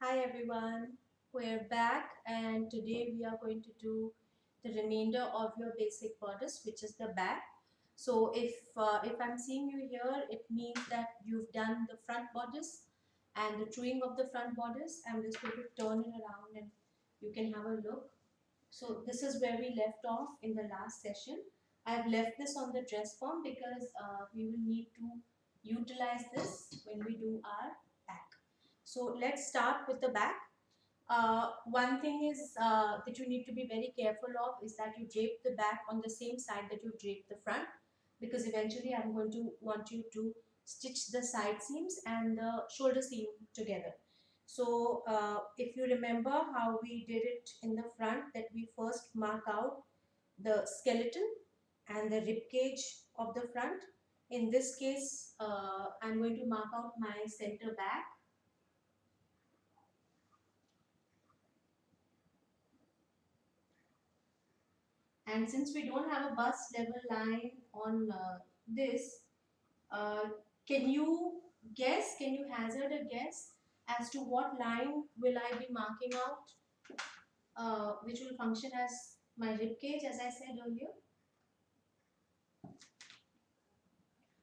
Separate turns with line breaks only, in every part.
Hi everyone, we're back and today we are going to do the remainder of your basic bodice, which is the back. So if I'm seeing you here, it means that you've done the front bodice and the chewing of the front bodice. I'm just going to turn it around and you can have a look. So this is where we left off in the last session. I've left this on the dress form because we will need to utilize this when we do our back. So let's start with the back. One thing is that you need to be very careful of is that you drape the back on the same side that you drape the front, because eventually I'm going to want you to stitch the side seams and the shoulder seam together. So if you remember how we did it in the front, that we first mark out the skeleton and the rib cage of the front. In this case, I'm going to mark out my center back. And since we don't have a bust level line on this, uh, can you guess, can you hazard a guess as to what line will I be marking out, which will function as my rib cage, as I said earlier?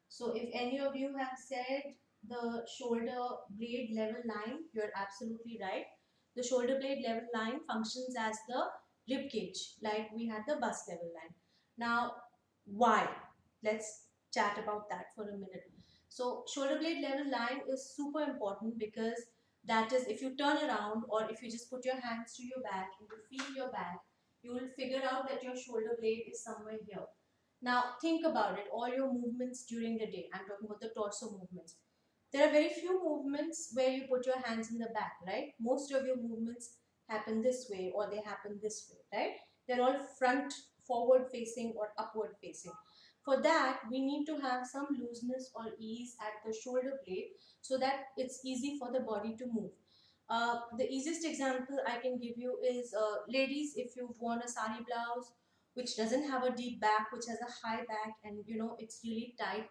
So if any of you have said the shoulder blade level line, you're absolutely right. The shoulder blade level line functions as the rib cage, like we had the bust level line. Now, why? Let's chat about that for a minute. So shoulder blade level line is super important because that is, if you turn around or if you just put your hands to your back and you feel your back, you will figure out that your shoulder blade is somewhere here. Now think about it, all your movements during the day. I'm talking about the torso movements. There are very few movements where you put your hands in the back, right? Most of your movements happen this way or they happen this way, right? They're all front, forward facing or upward facing. For that, we need to have some looseness or ease at the shoulder blade so that it's easy for the body to move. The easiest example I can give you is ladies, if you've worn a sari blouse which doesn't have a deep back, which has a high back, and it's really tight.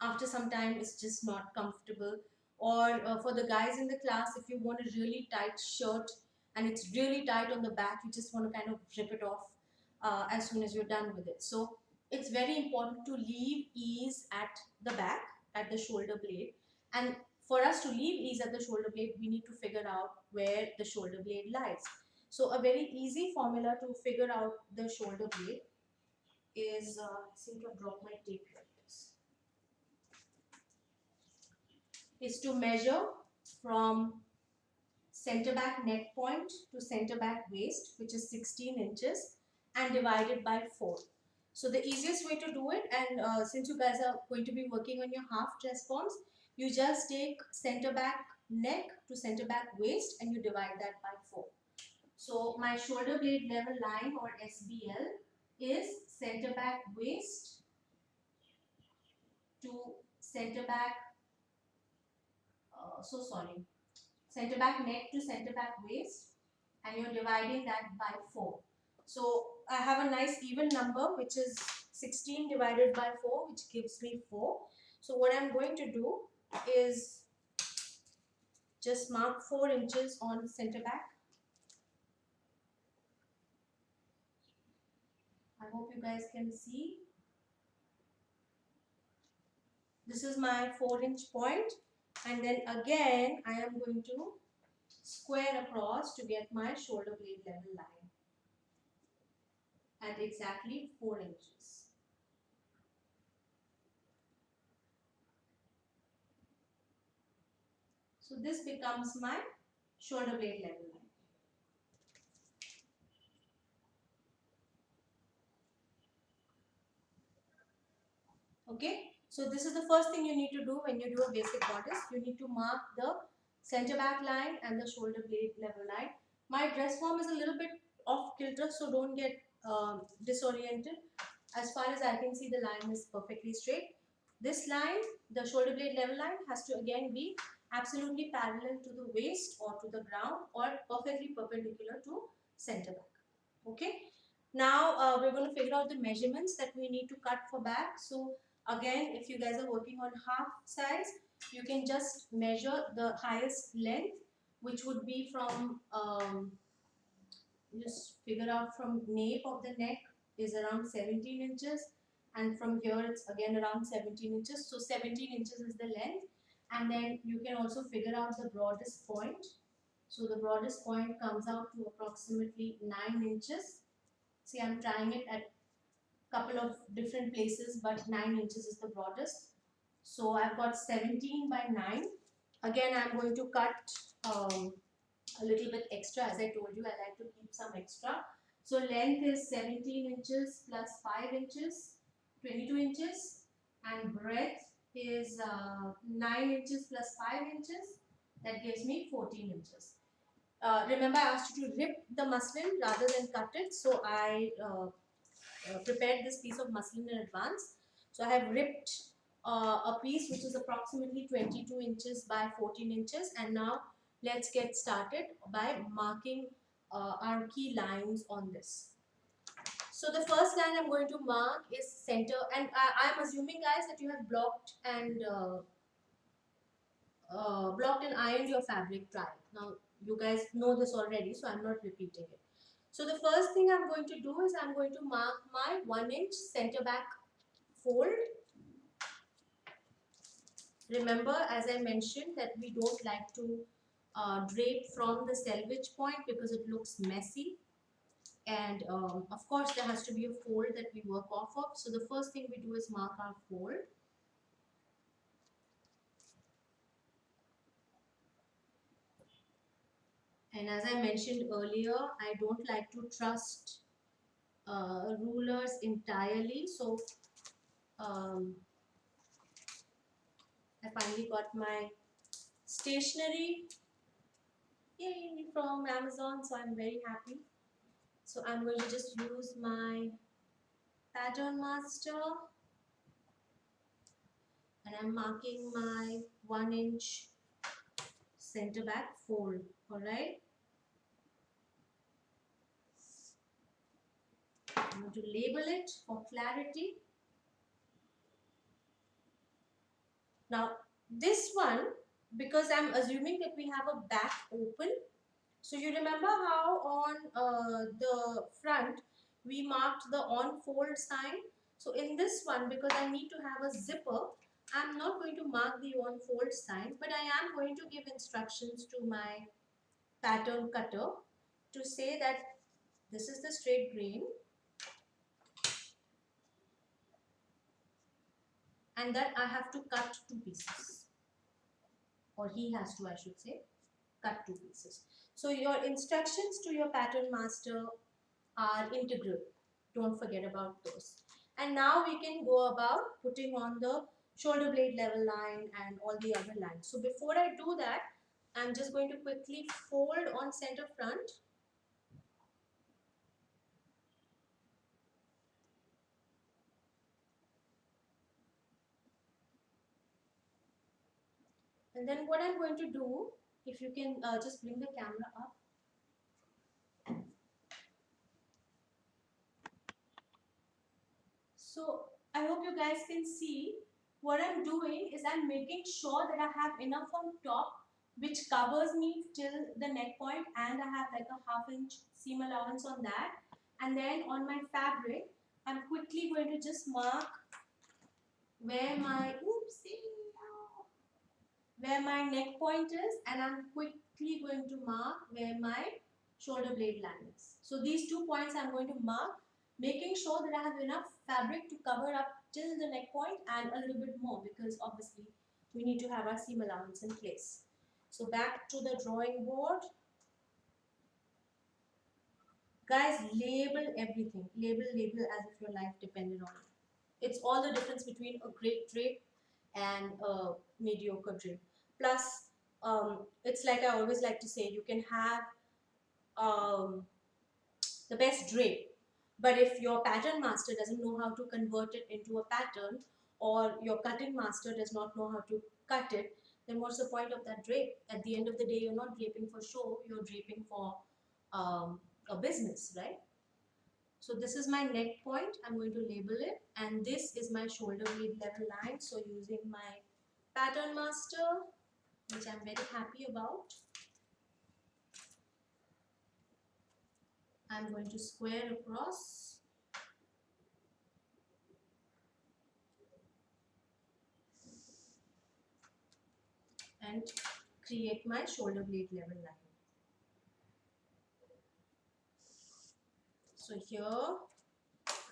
After some time, it's just not comfortable. Or for the guys in the class, if you want a really tight shirt and it's really tight on the back, you just want to kind of rip it off as soon as you're done with it. So it's very important to leave ease at the back, at the shoulder blade. And for us to leave ease at the shoulder blade, we need to figure out where the shoulder blade lies. So a very easy formula to figure out the shoulder blade is, I seem to have dropped my tape here, is to measure from center back neck point to center back waist, which is 16 inches, and divide it by 4. So the easiest way to do it, and since you guys are going to be working on your half dress forms, you just take center back neck to center back waist and you divide that by 4. So my shoulder blade level line, or SBL, is center back waist to center back, center back neck to center back waist, and you're dividing that by 4. So I have a nice even number, which is 16 divided by 4, which gives me 4. So what I'm going to do is just mark 4 inches on center back. I hope you guys can see. This is my 4-inch point, and then again I am going to square across to get my shoulder blade level line at exactly 4 inches. So this becomes my shoulder blade level line. Okay, so this is the first thing you need to do when you do a basic bodice. You need to mark the center back line and the shoulder blade level line. My dress form is a little bit off kilter, so don't get disoriented. As far as I can see, the line is perfectly straight. This line, the shoulder blade level line, has to again be absolutely parallel to the waist or to the ground, or perfectly perpendicular to center back. Okay. Now we're going to figure out the measurements that we need to cut for back. So again, if you guys are working on half size, you can just measure the highest length, which would be from just figure out from nape of the neck is around 17 inches, and from here it's again around 17 inches. So 17 inches is the length, and then you can also figure out the broadest point. So the broadest point comes out to approximately 9 inches. See, I'm trying it at couple of different places, but 9 inches is the broadest. So I've got 17 by 9. Again, I'm going to cut a little bit extra. As I told you, I like to keep some extra. So length is 17 inches plus 5 inches, 22 inches, and breadth is 9 inches plus 5 inches. That gives me 14 inches. Remember, I asked you to rip the muslin rather than cut it. So I prepared this piece of muslin in advance. So I have ripped a piece which is approximately 22 inches by 14 inches, and now let's get started by marking our key lines on this. So the first line I'm going to mark is center, and I'm assuming guys that you have blocked and ironed your fabric dry. Now you guys know this already, so I'm not repeating it. So the first thing I'm going to do is I'm going to mark my 1 inch center back fold. Remember, as I mentioned, that we don't like to drape from the selvage point because it looks messy. And of course, there has to be a fold that we work off of. So the first thing we do is mark our fold. And as I mentioned earlier, I don't like to trust rulers entirely. So I finally got my stationery, yay, from Amazon, so I'm very happy. So I'm going to just use my pattern master, and I'm marking my 1 inch center back fold. All right, I'm going to label it for clarity. Now this one, because I'm assuming that we have a back open, so you remember how on the front we marked the on fold sign. So in this one, because I need to have a zipper, I'm not going to mark the on fold sign, but I am going to give instructions to my pattern cutter to say that this is the straight grain and that I have to cut 2 pieces, or he has to, I should say, cut 2 pieces. So your instructions to your pattern master are integral. Don't forget about those. And now we can go about putting on the shoulder blade level line and all the other lines. So before I do that, I'm just going to quickly fold on center front. And then what I'm going to do, if you can just bring the camera up. So I hope you guys can see what I'm doing is I'm making sure that I have enough on top which covers me till the neck point, and I have like a ½ inch seam allowance on that. And then on my fabric, I'm quickly going to just mark where my where my neck point is, and I'm quickly going to mark where my shoulder blade line is. So these 2 points I'm going to mark, making sure that I have enough fabric to cover up till the neck point and a little bit more, because obviously we need to have our seam allowance in place. So back to the drawing board. Guys, label everything. Label as if your life depended on it. It's all the difference between a great drape and a mediocre drape. Plus, it's like I always like to say, you can have the best drape, but if your pattern master doesn't know how to convert it into a pattern, or your cutting master does not know how to cut it, then what's the point of that drape? At the end of the day, you're not draping for show, you're draping for a business, right? So this is my neck point, I'm going to label it, and this is my shoulder blade level line. So using my pattern master, which I'm very happy about, I'm going to square across and create my shoulder blade level line. So here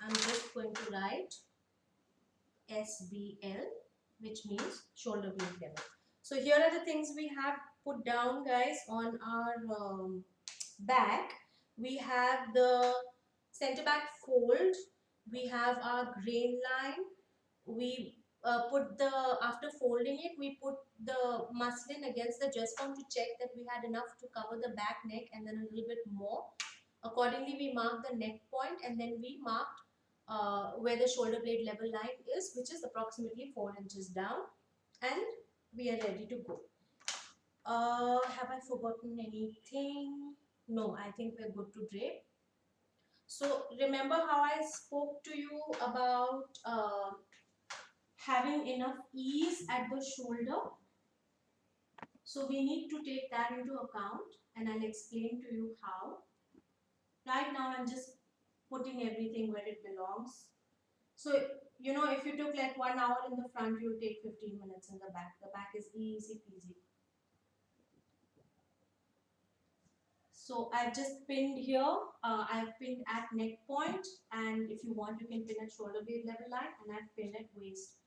I'm just going to write SBL, which means shoulder blade level. So here are the things we have put down, guys, on our back. We have the center back fold, we have our grain line, we put the, after folding it, we put the muslin against the dress form to check that we had enough to cover the back neck and then a little bit more. Accordingly, we marked the neck point and then we marked where the shoulder blade level line is, which is approximately 4 inches down, and we are ready to go. Have I forgotten anything? No, I think we're good to drape. So remember how I spoke to you about having enough ease at the shoulder? So we need to take that into account, and I'll explain to you how. Right now I'm just putting everything where it belongs. So, you know, if you took like 1 hour in the front, you'll take 15 minutes in the back. The back is easy peasy. So I've just pinned here. I've pinned at neck point, and if you want, you can pin at shoulder blade level line, and I've pinned at waist.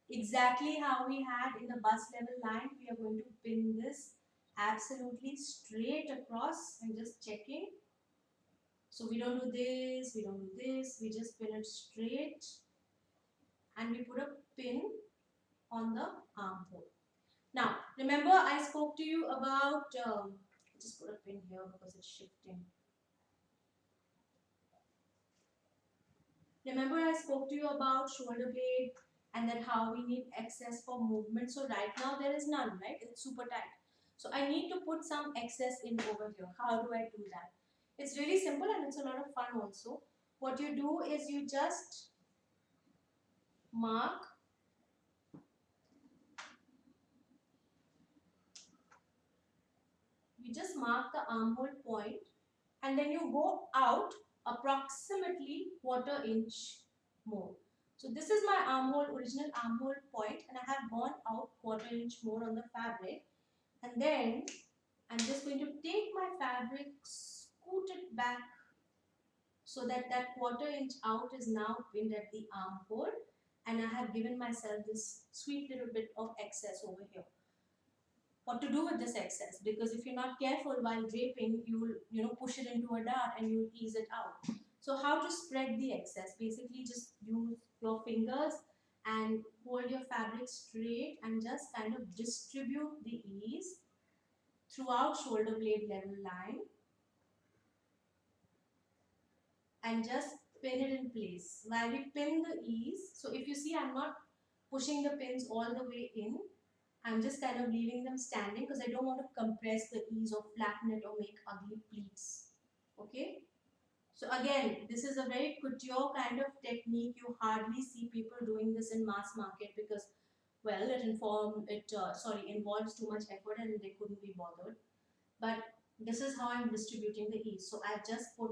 Exactly how we had in the bust level line, we are going to pin this absolutely straight across. I'm just checking. So we don't do this, we don't do this, we just pin it straight, and we put a pin on the armhole. Now, remember I spoke to you about, just put a pin here because it's shifting. Remember I spoke to you about shoulder blade and then how we need excess for movement. So right now there is none, right? It's super tight. So I need to put some excess in over here. How do I do that? It's really simple and it's a lot of fun also. What you do is you just mark the armhole point, and then you go out approximately 1/4 inch more. So this is my armhole, original armhole point, and I have gone out 1/4 inch more on the fabric, and then I'm just going to take my fabric, scoot it back so that that 1/4 inch out is now pinned at the armhole, and I have given myself this sweet little bit of excess over here. What to do with this excess, because if you're not careful while draping, you will push it into a dart and you'll ease it out. So how to spread the excess? Basically just use your fingers and hold your fabric straight and just kind of distribute the ease throughout shoulder blade level line and just pin it in place. While we pin the ease, so if you see, I'm not pushing the pins all the way in, I'm just kind of leaving them standing because I don't want to compress the ease or flatten it or make ugly pleats. Okay. So again, this is a very couture kind of technique. You hardly see people doing this in mass market because, well, involves too much effort and they couldn't be bothered. But this is how I'm distributing the ease. So I've just put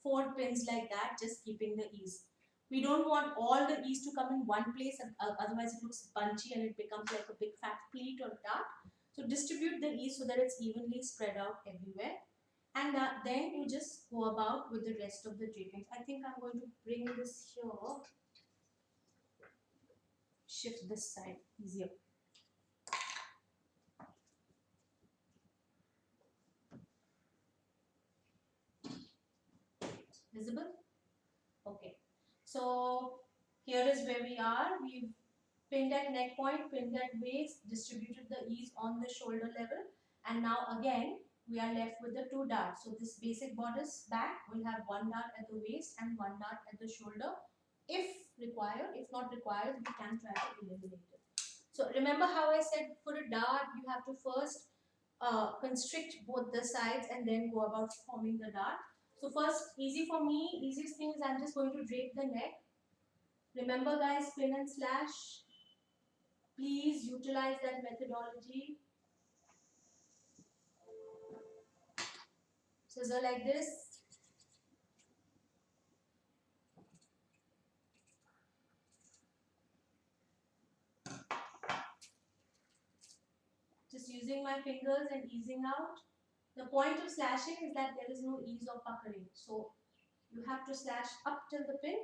4 pins like that, just keeping the ease. We don't want all the ease to come in one place, otherwise it looks bunchy and it becomes like a big fat pleat or dart. So distribute the ease so that it's evenly spread out everywhere. And then you just go about with the rest of the drapings. I think I'm going to bring this here, shift this side easier. Visible? Okay. So here is where we are. We've pinned at neck point, pinned at waist, distributed the ease on the shoulder level, and now again we are left with the 2 darts. So this basic bodice back will have 1 dart at the waist and 1 dart at the shoulder if required. If not required, we can try to eliminate it. So remember how I said for a dart you have to first constrict both the sides and then go about forming the dart. So first, easiest thing is I'm just going to drape the neck. Remember guys, pin and slash. Please utilize that methodology. Scissor like this. using my fingers and easing out. The point of slashing is that there is no ease of puckering. So you have to slash up till the pin.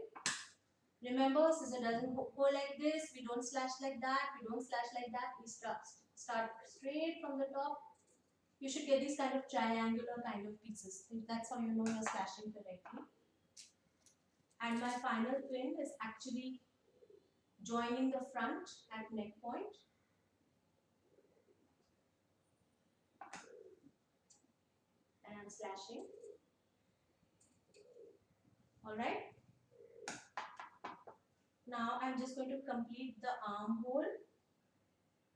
Remember, scissor doesn't go like this. We don't slash like that. We don't slash like that. We start straight from the top. You should get these kind of triangular kind of pieces. That's how you know you're slashing correctly. And my final pin is actually joining the front at neck point. And I'm slashing. Alright. Now I'm just going to complete the armhole.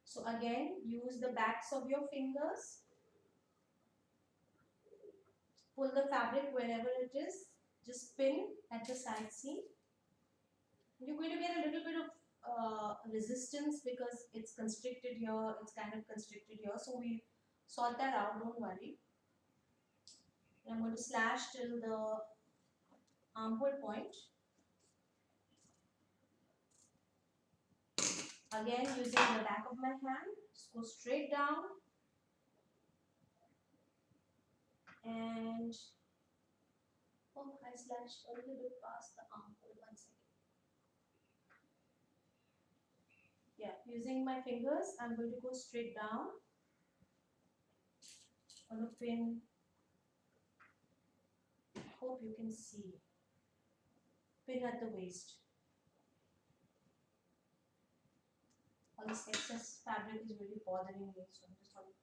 So again, use the backs of your fingers. Pull the fabric wherever it is. Just pin at the side seam. You're going to get a little bit of resistance because it's constricted here. It's kind of constricted here. So we sort that out. Don't worry. And I'm going to slash till the armhole point. Again, using the back of my hand, just go straight down and I slashed a little bit past the armhole. 1 second. Yeah, using my fingers, I'm going to go straight down on a pin. Hope you can see. Pin at the waist. All this excess fabric is really bothering me, so I'm just going to.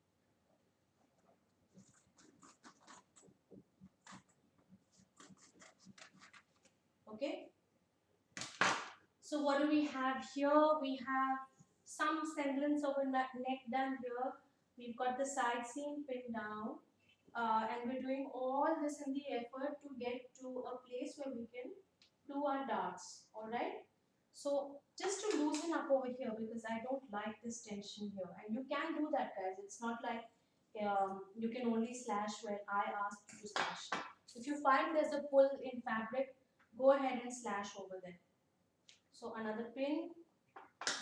Okay. So what do we have here? We have some semblance of a neck done here. We've got the side seam pinned down. And we're doing all this in the effort to get to a place where we can do our darts. Alright. So just to loosen up over here because I don't like this tension here. And you can do that, guys. It's not like you can only slash where I asked you to slash. If you find there's a pull in fabric, go ahead and slash over there. So another pin.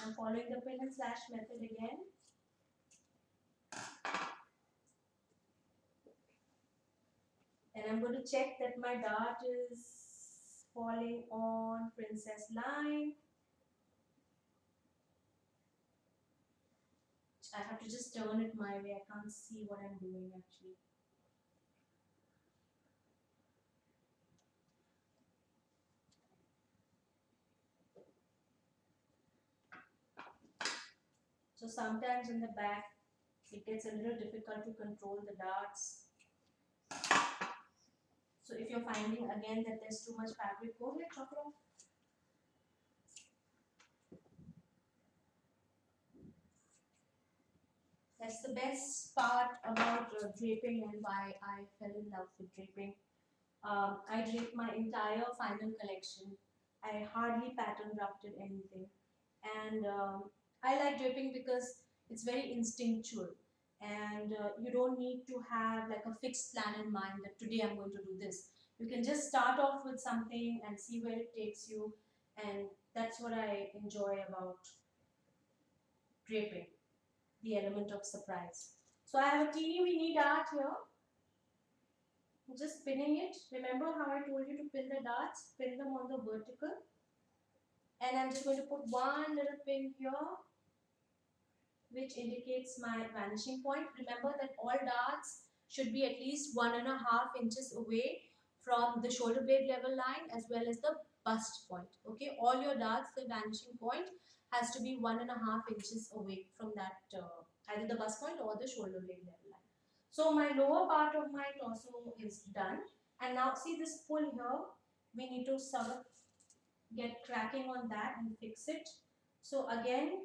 I'm following the pin and slash method again. And I'm going to check that my dart is falling on princess line. I have to just turn it my way. I can't see what I'm doing actually. So sometimes in the back, it gets a little difficult to control the darts. So if you're finding again that there's too much fabric, go ahead, chop it off. That's the best part about draping and why I fell in love with draping. I draped my entire final collection. I hardly pattern drafted anything. And I like draping because it's very instinctual. And you don't need to have like a fixed plan in mind that today I'm going to do this. You can just start off with something and see where it takes you. And that's what I enjoy about draping, the element of surprise. So I have a teeny weeny dart here. Just pinning it. Remember how I told you to pin the darts? Pin them on the vertical. And I'm just going to put one little pin here, which indicates my vanishing point. Remember that all darts should be at least 1.5 inches away from the shoulder blade level line as well as the bust point. Okay, all your darts, the vanishing point has to be 1.5 inches away from that either the bust point or the shoulder blade level line. So my lower part of my torso is done, and now see this pull here. We need to sort of get cracking on that and fix it. So again,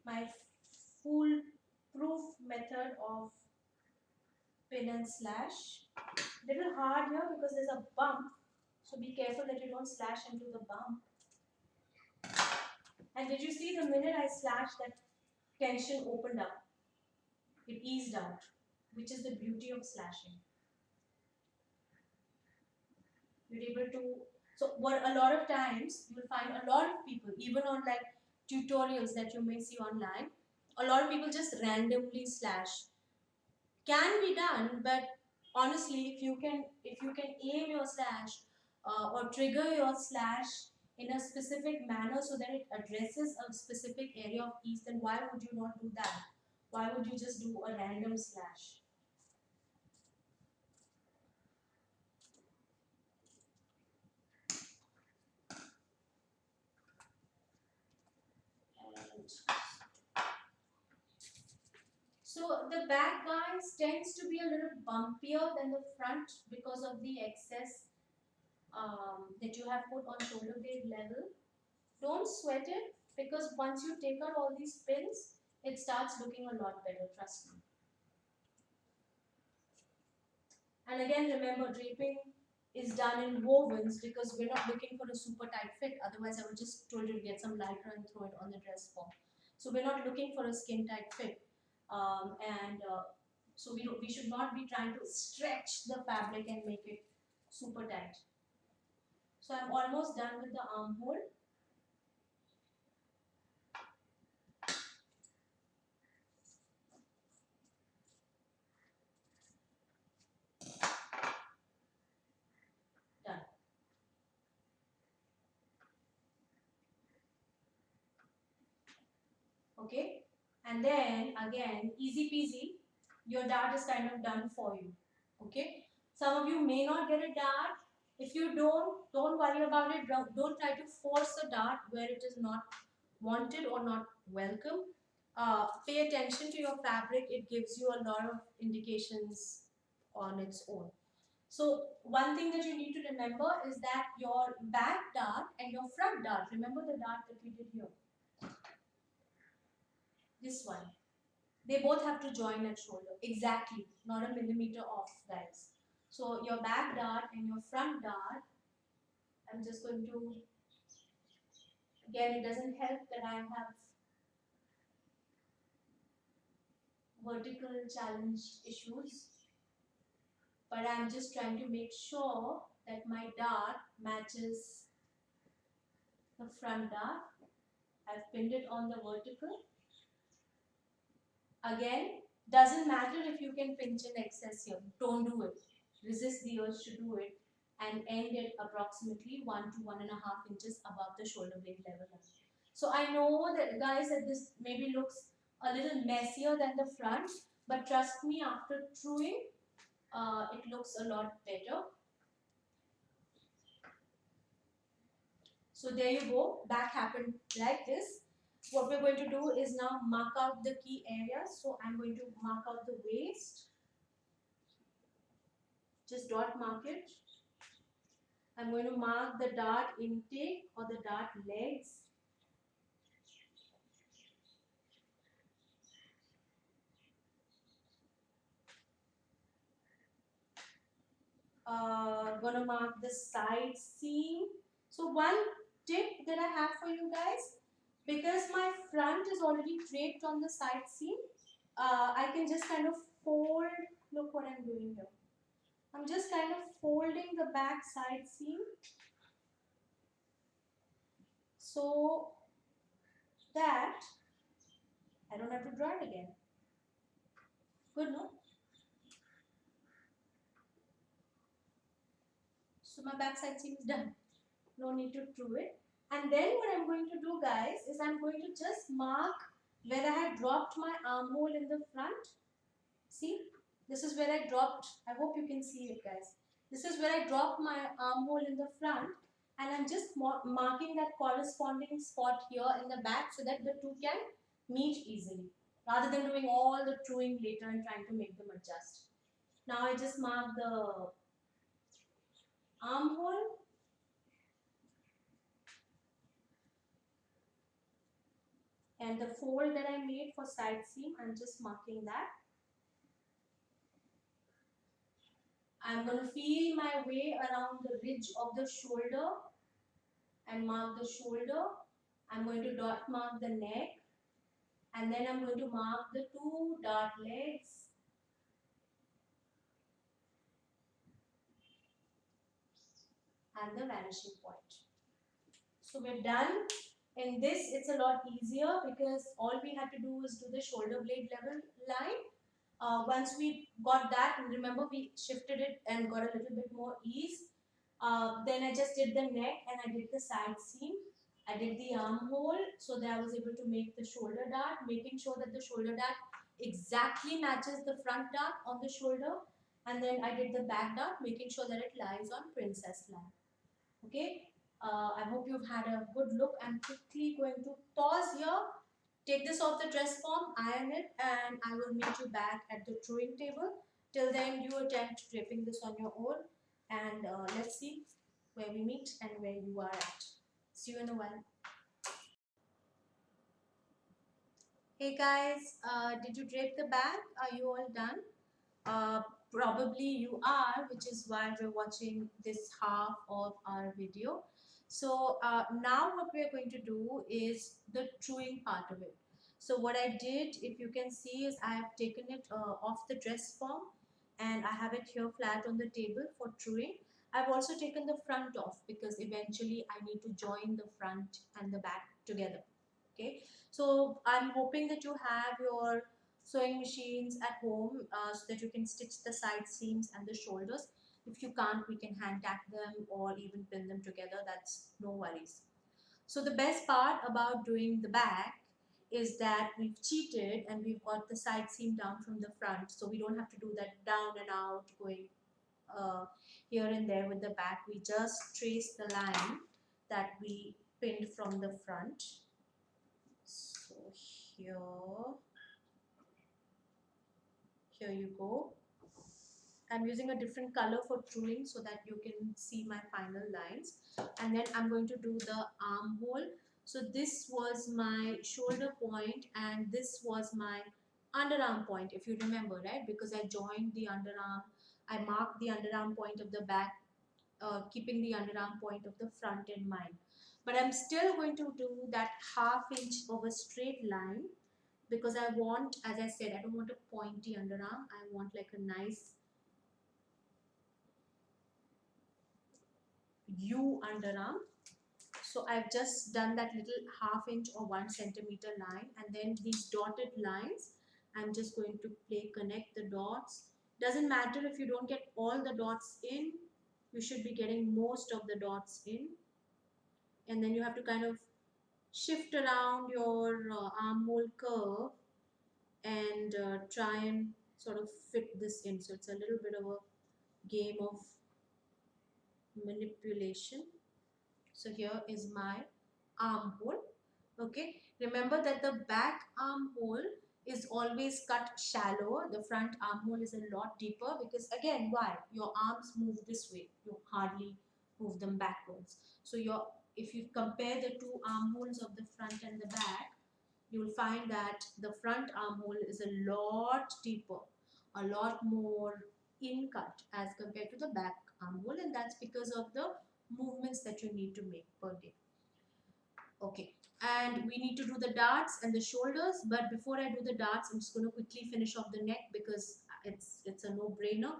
my foolproof method of pin and slash. Little hard here because there's a bump, so be careful that you don't slash into the bump. And did you see the minute I slashed, that tension opened up? It eased out, which is the beauty of slashing. You're able to, so what a lot of times you'll find a lot of people, even on like tutorials that you may see online, A lot of people just randomly slash. Can be done, but honestly, if you can aim your slash or trigger your slash in a specific manner so that it addresses a specific area of ease, then why would you not do that? Why would you just do a random slash? And so the back, guys, tends to be a little bumpier than the front because of the excess that you have put on shoulder blade level. Don't sweat it, because once you take out all these pins, it starts looking a lot better, trust me. And again, remember, draping is done in wovens because we're not looking for a super tight fit. Otherwise, I would just told you to get some lycra and throw it on the dress form. So we're not looking for a skin tight fit. So we should not be trying to stretch the fabric and make it super tight. So I'm almost done with the armhole. Done. Okay, and then again, easy peasy, your dart is kind of done for you. Okay, some of you may not get a dart. If you don't worry about it. Don't try to force a dart where it is not wanted or not welcome. Pay attention to your fabric. It gives you a lot of indications on its own. So one thing that you need to remember is that your back dart and your front dart, remember the dart that we did here, this one, they both have to join at shoulder exactly, not a millimeter off, guys. So your back dart and your front dart, I'm just going to, again, it doesn't help that I have vertical challenge issues, but I'm just trying to make sure that my dart matches the front dart. I've pinned it on the vertical. Again, doesn't matter if you can pinch in excess here. Don't do it. Resist the urge to do it and end it approximately 1 to 1.5 inches above the shoulder blade level. So I know that, guys, that this maybe looks a little messier than the front, but trust me, after truing, it looks a lot better. So there you go. Back happened like this. What we're going to do is now mark out the key areas. So I'm going to mark out the waist. Just dot mark it. I'm going to mark the dart intake or the dart legs. Gonna mark the side seam. So one tip that I have for you guys, because my front is already draped on the side seam, I can just kind of fold. Look what I'm doing here. I'm just kind of folding the back side seam so that I don't have to draw it again. Good, no? So my back side seam is done. No need to true it. And then what I'm going to do, guys, is I'm going to just mark where I had dropped my armhole in the front. See, this is where I dropped. I hope you can see it, guys. This is where I dropped my armhole in the front, and I'm just marking that corresponding spot here in the back so that the two can meet easily, rather than doing all the truing later and trying to make them adjust. Now I just mark the armhole. And the fold that I made for side seam, I'm just marking that. I'm going to feel my way around the ridge of the shoulder and mark the shoulder. I'm going to dot mark the neck, and then I'm going to mark the two dart legs. And the vanishing point. So we're done In this, it's a lot easier because all we had to do was do the shoulder blade level line. Once we got that, and remember we shifted it and got a little bit more ease. Then I just did the neck and I did the side seam. I did the armhole so that I was able to make the shoulder dart, making sure that the shoulder dart exactly matches the front dart on the shoulder. And then I did the back dart, making sure that it lies on princess line. Okay, I hope you've had a good look. I'm quickly going to pause here, take this off the dress form, iron it, and I will meet you back at the drawing table. Till then, you attempt draping this on your own, and let's see where we meet and where you are at. See you in a while. Hey guys, did you drape the bag? Are you all done? Uh, Probably you are, which is why we're watching this half of our video. So now what we're going to do is the truing part of it. So what I did, if you can see, is I have taken it off the dress form and I have it here flat on the table for truing. I've also taken the front off because eventually I need to join the front and the back together. Okay, so I'm hoping that you have your sewing machines at home so that you can stitch the side seams and the shoulders. If you can't, we can hand tack them or even pin them together. That's no worries. So the best part about doing the back is that we've cheated and we've got the side seam down from the front, so we don't have to do that down and out going uh, here and there with the back. We just trace the line that we pinned from the front. So here you go. I'm using a different color for truing so that you can see my final lines. And then I'm going to do the armhole. So this was my shoulder point and this was my underarm point, if you remember, right? Because I joined the underarm, I marked the underarm point of the back, keeping the underarm point of the front in mind. But I'm still going to do that ½ inch of a straight line because I want, as I said, I don't want a pointy underarm. I want like a nice U underarm. So I've just done that little ½ inch or 1 centimeter line, and then these dotted lines, I'm just going to connect the dots. Doesn't matter if you don't get all the dots in, you should be getting most of the dots in. And then you have to kind of shift around your armhole curve and try and sort of fit this in. So it's a little bit of a game of manipulation. So here is my armhole. Okay, remember that the back armhole is always cut shallower. The front armhole is a lot deeper because, again, why? Your arms move this way, you hardly move them backwards. So if you compare the two armholes of the front and the back, you'll find that the front armhole is a lot deeper, a lot more in cut as compared to the back armhole, and that's because of the movements that you need to make per day. Okay, and we need to do the darts and the shoulders, but before I do the darts, I'm just going to quickly finish off the neck because it's a no-brainer.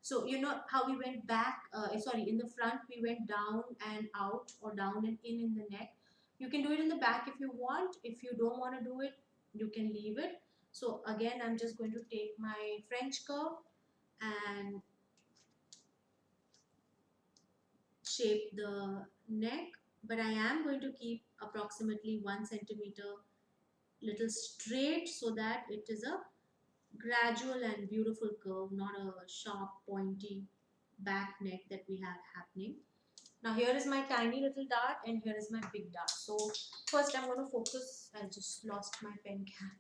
So you know how we went back, sorry, in the front we went down and out or down and in the neck. You can do it in the back if you want. If you don't want to do it, you can leave it. So again, I'm just going to take my French curve and shape the neck, but I am going to keep approximately 1 centimeter little straight so that it is a gradual and beautiful curve, not a sharp pointy back neck that we have happening. Now here is my tiny little dart and here is my big dart. So first I'm going to focus, I just lost my pen cap,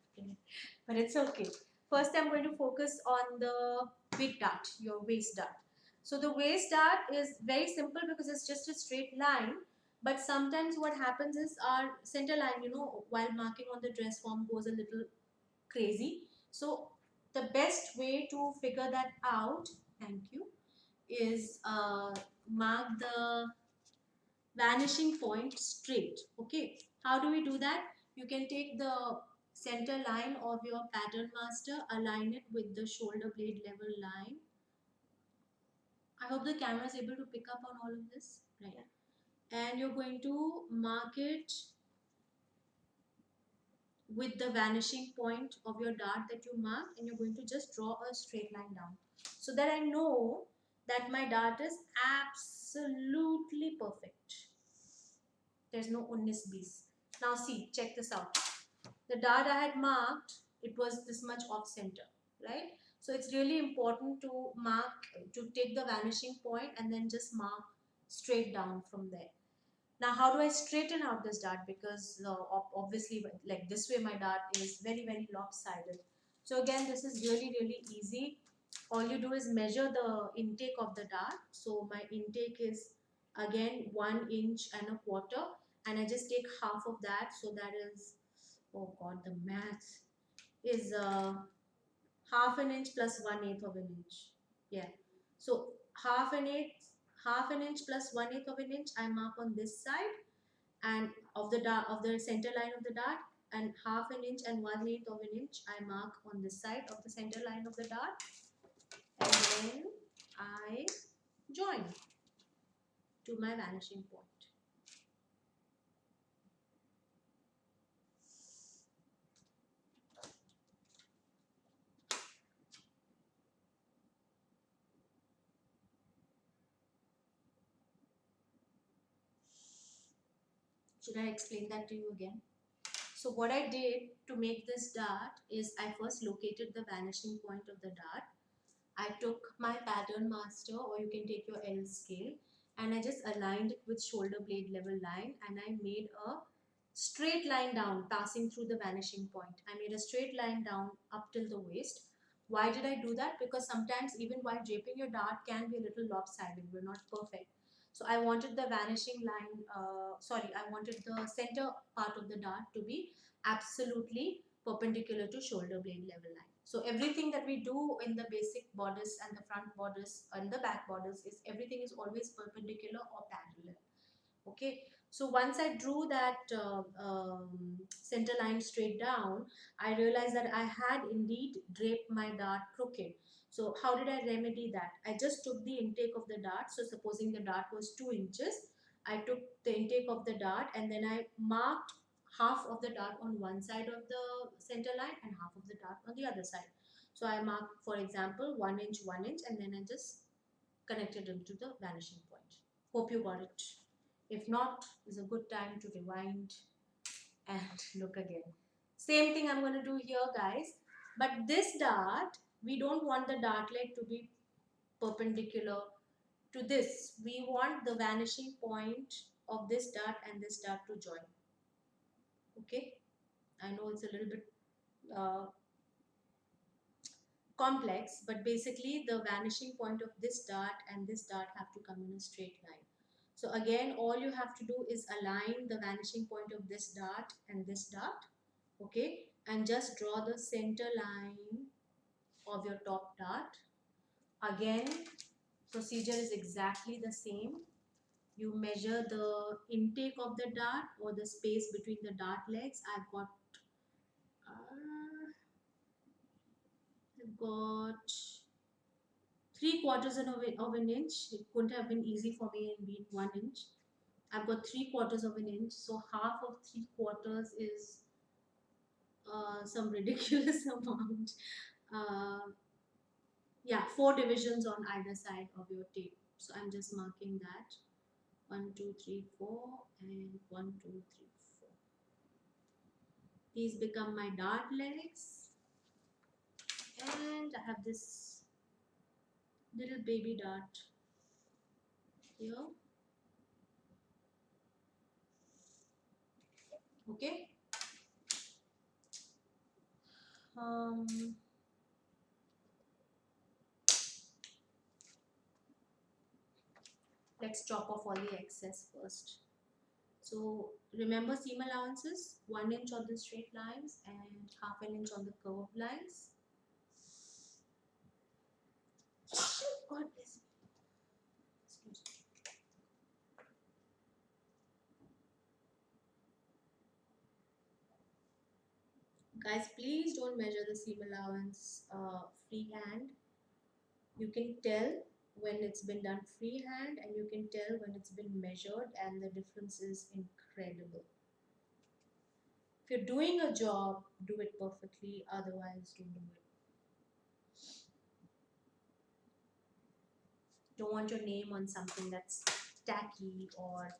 but it's okay. First I'm going to focus on the big dart, your waist dart. So the waist dart is very simple because it's just a straight line, but sometimes what happens is our center line, while marking on the dress form goes a little crazy. So the best way to figure that out, thank you, is mark the vanishing point straight. Okay, how do we do that? You can take the center line of your pattern master, align it with the shoulder blade level line. I hope the camera is able to pick up on all of this, right? And you're going to mark it with the vanishing point of your dart that you marked, and you're going to just draw a straight line down so that I know that my dart is absolutely perfect. There's no 19 Now see, check this out. The dart I had marked, it was this much off center, right? So it's really important to take the vanishing point and then just mark straight down from there. Now, how do I straighten out this dart? Because obviously, like this way, my dart is very, very lopsided. So again, this is really, really easy. All you do is measure the intake of the dart. So my intake is again 1 inch and a quarter, and I just take half of that. So that is, oh God, the math is half an inch plus 1/8 of an inch. Yeah. So half an inch plus 1/8 of an inch I mark on this side, and of the center line of the dart, and half an inch and 1/8 of an inch I mark on this side of the center line of the dart, and then I join to my vanishing point. Should I explain that to you again? So what I did to make this dart is I first located the vanishing point of the dart. I took my pattern master, or you can take your L scale, and I just aligned it with shoulder blade level line, and I made a straight line down passing through the vanishing point. I made a straight line down up till the waist. Why did I do that? Because sometimes even while draping your dart can be a little lopsided. We're not perfect. So I wanted the vanishing line, I wanted the center part of the dart to be absolutely perpendicular to shoulder blade level line. So everything that we do in the basic bodice and the front bodice and the back bodice is everything is always perpendicular or parallel. Okay, so once I drew that center line straight down, I realized that I had indeed draped my dart crooked. So how did I remedy that? I just took the intake of the dart. So supposing the dart was 2 inches, I took the intake of the dart and then I marked half of the dart on one side of the center line and half of the dart on the other side. So I marked, for example, 1 inch, 1 inch, and then I just connected them to the vanishing point. Hope you got it. If not, it's a good time to rewind and look again. Same thing I'm going to do here, guys. But this dart, we don't want the dart leg to be perpendicular to this. We want the vanishing point of this dart and this dart to join. Okay? I know it's a little bit uh, complex, but basically the vanishing point of this dart and this dart have to come in a straight line. So again, all you have to do is align the vanishing point of this dart and this dart, okay, and just draw the center line of your top dart. Again, procedure is exactly the same. You measure the intake of the dart or the space between the dart legs. I've got 3/4 of an inch. It couldn't have been easy for me in being 1 inch. I've got 3/4 of an inch, so half of 3/4 is some ridiculous amount. Uh, yeah, 4 divisions on either side of your tape. So I'm just marking that 1, 2, 3, 4, and 1, 2, 3, 4. These become my dart legs, and I have this little baby dart here. Okay. Um, let's chop off all the excess first. So remember seam allowances, 1 inch on the straight lines and half an inch on the curved lines. God bless me. Excuse me. Guys, please don't measure the seam allowance freehand. You can tell when it's been done freehand and you can tell when it's been measured, and the difference is incredible. If you're doing a job, do it perfectly, otherwise don't do it. Don't want your name on something that's tacky or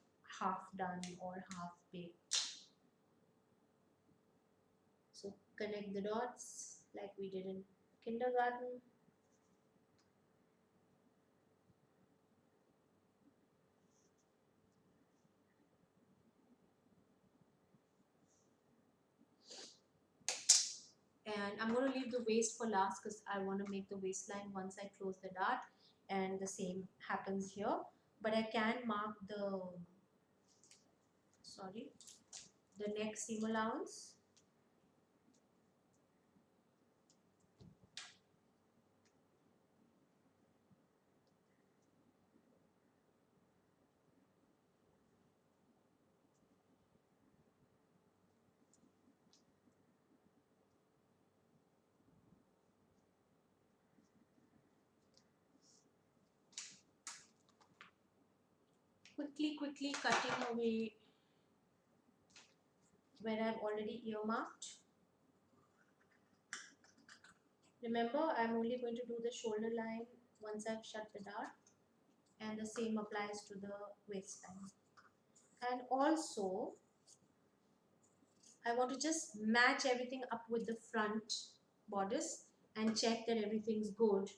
half done or half baked. So connect the dots like we did in kindergarten. And I'm going to leave the waist for last because I want to make the waistline once I close the dart, and the same happens here. But I can mark the, sorry, the neck seam allowance. Quickly cutting away where I've already earmarked. Remember, I'm only going to do the shoulder line once I've shut the dart, and the same applies to the waistline. And also, I want to just match everything up with the front bodice and check that everything's good,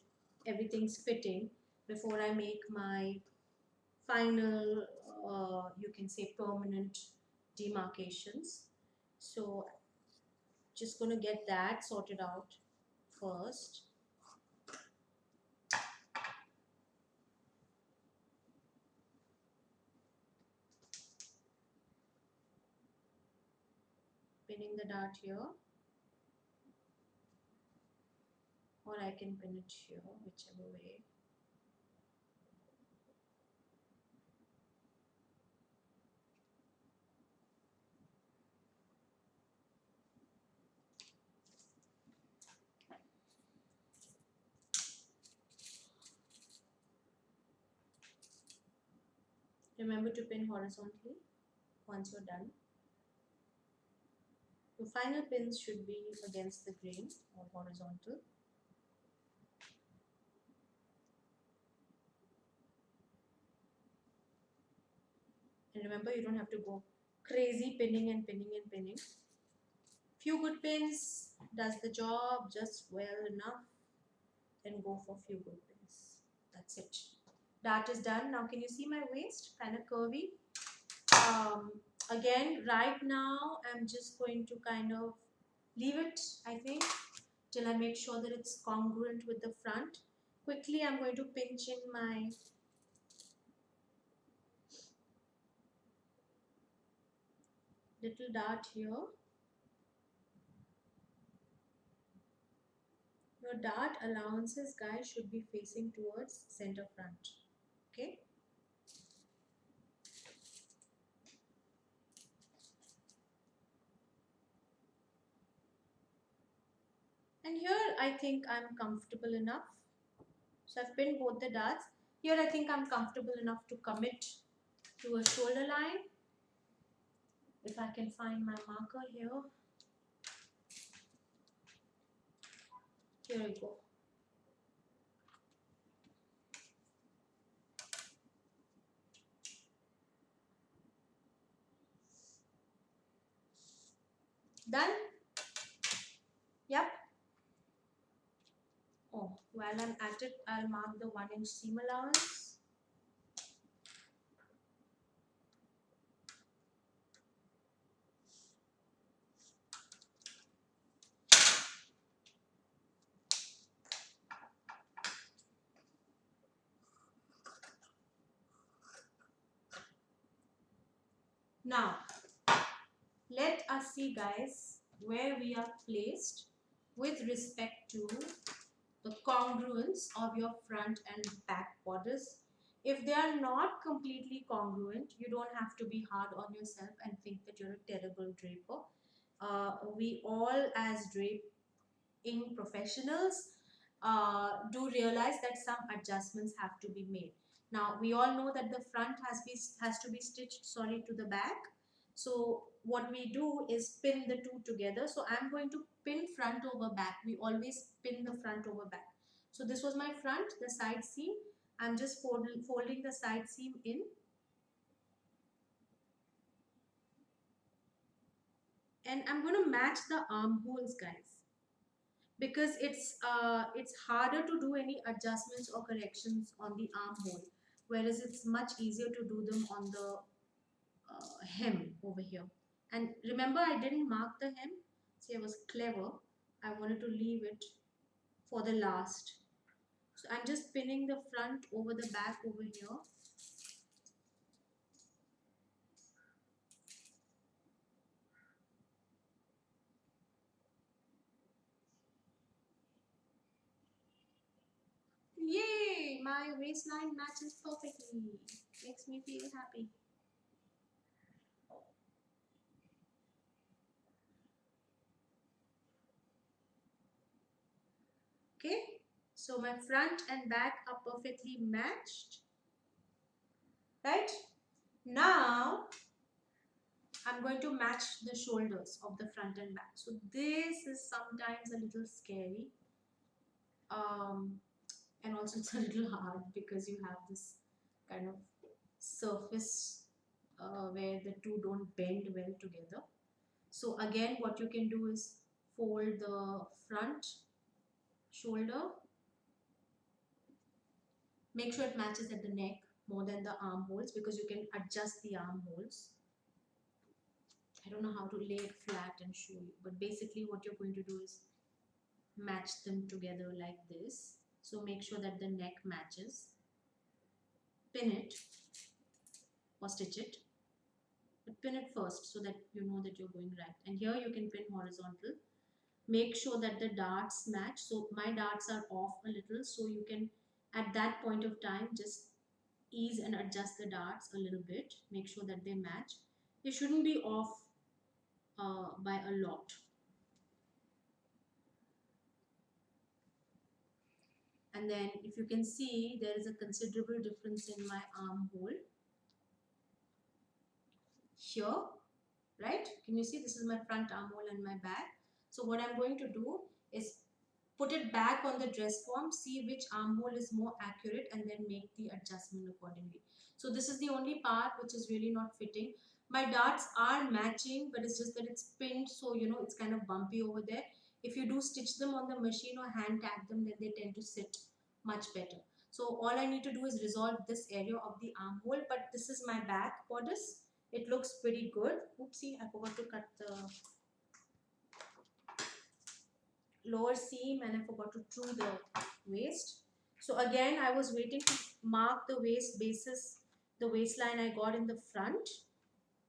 everything's fitting before I make my final, you can say, permanent demarcations. So just going to get that sorted out first. Pinning the dart here, or I can pin it here, whichever way. Remember to pin horizontally once you're done. Your final pins should be against the grain or horizontal. And remember, you don't have to go crazy pinning and pinning and pinning. Few good pins does the job just well enough. Then go for few good pins. That's it. Dart is done. Now can you see my waist? Kind of curvy. Um, Again, right now I'm just going to kind of leave it, I think, till I make sure that it's congruent with the front. Quickly, I'm going to pinch in my little dart here. Your dart allowances, guys, should be facing towards center front. Okay. And here I think I'm comfortable enough. So I've pinned both the darts. Here I think I'm comfortable enough to commit to a shoulder line. If I can find my marker here. Here we go. Done? Yep. Oh, while I'm at it, I'll mark the 1-inch seam allowance. Now, let us see, guys, where we are placed with respect to the congruence of your front and back borders. If they are not completely congruent, you don't have to be hard on yourself and think that you're a terrible draper. We all, as draping professionals, do realize that some adjustments have to be made. Now, we all know that the front has to be stitched, sorry, to the back. So what we do is pin the two together. So I'm going to pin front over back. We always pin the front over back. So this was my front, the side seam. I'm just folding the side seam in. And I'm going to match the armholes, guys, because it's harder to do any adjustments or corrections on the armhole, whereas it's much easier to do them on the hem over here. And remember, I didn't mark the hem. See, I was clever. I wanted to leave it for the last. So I'm just pinning the front over the back over here. Yay! My waistline matches perfectly. Makes me feel happy. Okay, so my front and back are perfectly matched. Right? Now I'm going to match the shoulders of the front and back. So this is sometimes a little scary. And also it's a little hard because you have this kind of surface where the two don't bend well together. So again, what you can do is fold the front shoulder. Make sure it matches at the neck more than the armholes, because you can adjust the armholes. I don't know how to lay it flat and show you, but basically what you're going to do is match them together like this. So make sure that the neck matches. Pin it or stitch it, but pin it first so that you know that you're going right. And here you can pin horizontal. Make sure that the darts match. So my darts are off a little, so you can at that point of time just ease and adjust the darts a little bit. Make sure that they match. They shouldn't be off by a lot. And then if you can see, there is a considerable difference in my armhole here, right? Can you see? This is my front armhole and my back. So what I'm going to do is put it back on the dress form, see which armhole is more accurate, and then make the adjustment accordingly. So this is the only part which is really not fitting. My darts are matching, but it's just that it's pinned, so you know it's kind of bumpy over there. If you do stitch them on the machine or hand tag them, then they tend to sit much better. So all I need to do is resolve this area of the armhole, but this is my back bodice. It looks pretty good. Oopsie, I forgot to cut the lower seam and I forgot to true the waist. So again, I was waiting to mark the waist basis, the waistline I got in the front.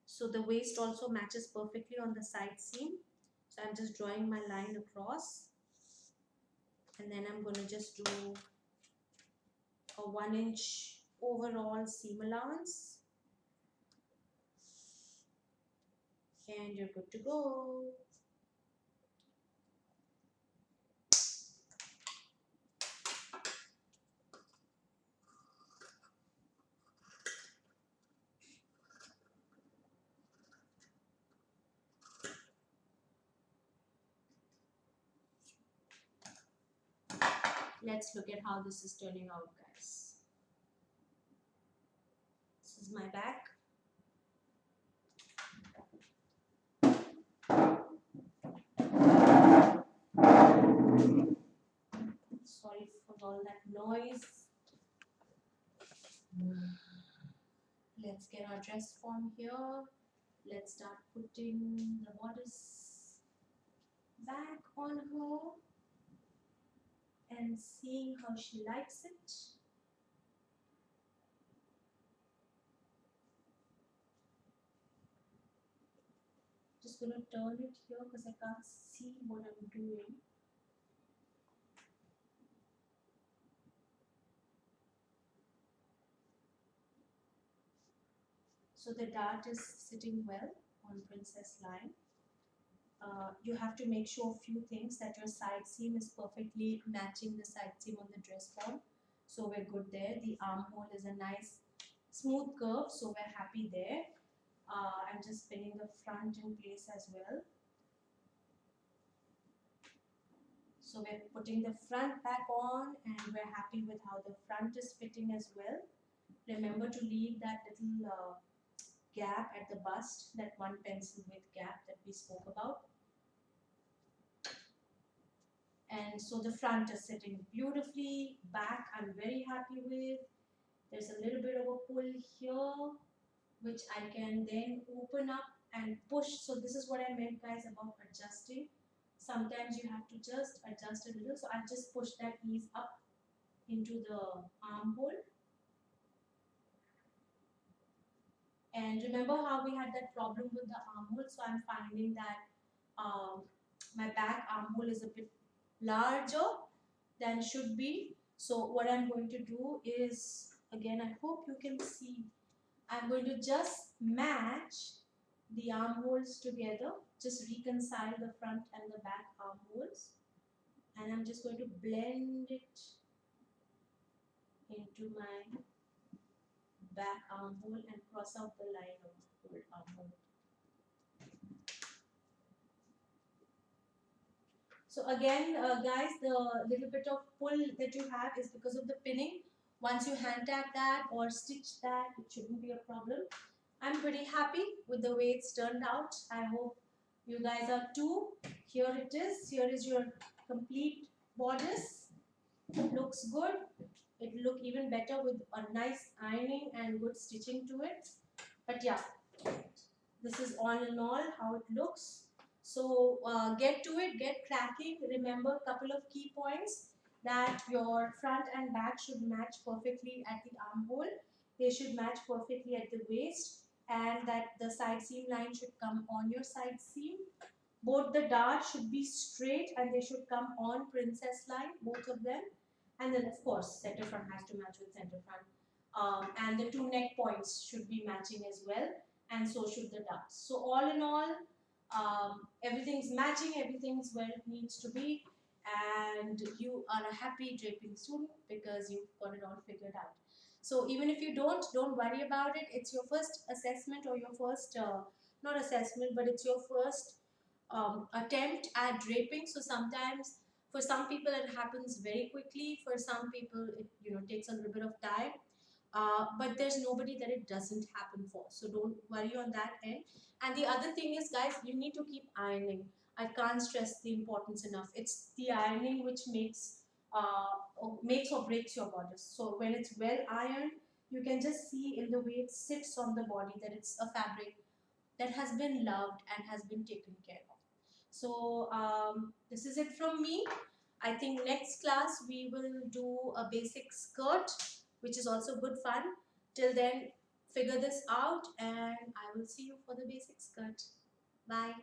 So the waist also matches perfectly on the side seam. So I'm just drawing my line across. And then I'm going to just do a 1-inch overall seam allowance. And you're good to go. Let's look at how this is turning out, guys. This is my back. Sorry for all that noise. Let's get our dress form here. Let's start putting the bodice back on her and seeing how she likes it. Just gonna turn it here because I can't see what I'm doing. So the dart is sitting well on princess line. You have to make sure a few things, that your side seam is perfectly matching the side seam on the dress form. So we're good there. The armhole is a nice smooth curve, so we're happy there. I'm just pinning the front in place as well. So we're putting the front back on and we're happy with how the front is fitting as well. Remember to leave that little gap at the bust, that one pencil width gap that we spoke about. And so the front is sitting beautifully. Back I'm very happy with. There's a little bit of a pull here, which I can then open up and push. So this is what I meant, guys, about adjusting. Sometimes you have to just adjust a little. So I just push that ease up into the armhole. And remember how we had that problem with the armhole? So I'm finding that my back armhole is a bit larger than should be. So what I'm going to do is, again, I hope you can see, I'm going to just match the armholes together, just reconcile the front and the back armholes, and I'm just going to blend it into my back armhole and cross out the line of the armhole. So again, guys, the little bit of pull that you have is because of the pinning. Once you hand tag that or stitch that, it shouldn't be a problem. I'm pretty happy with the way it's turned out. I hope you guys are too. Here it is. Here is your complete bodice. It looks good. It look even better with a nice ironing and good stitching to it. But yeah, this is all in all how it looks. So get to it, get cracking. Remember a couple of key points, that your front and back should match perfectly at the armhole. They should match perfectly at the waist, and that the side seam line should come on your side seam. Both the darts should be straight and they should come on princess line, both of them. And then of course center front has to match with center front. And the two neck points should be matching as well, and so should the darts. So all in all, everything's matching, everything's where it needs to be, and you are a happy draping student because you've got it all figured out. So even if you don't worry about it. It's your first assessment, or your first not assessment, but it's your first attempt at draping. So sometimes for some people it happens very quickly, for some people it takes a little bit of time, but there's nobody that it doesn't happen for, so don't worry on that end. And the other thing is, guys, you need to keep ironing. I can't stress the importance enough. It's the ironing which makes or breaks your bodice. So when it's well ironed, you can just see in the way it sits on the body that it's a fabric that has been loved and has been taken care of. So this is it from me. I think next class we will do a basic skirt, which is also good fun. Till then, figure this out and I will see you for the basic skirt. Bye.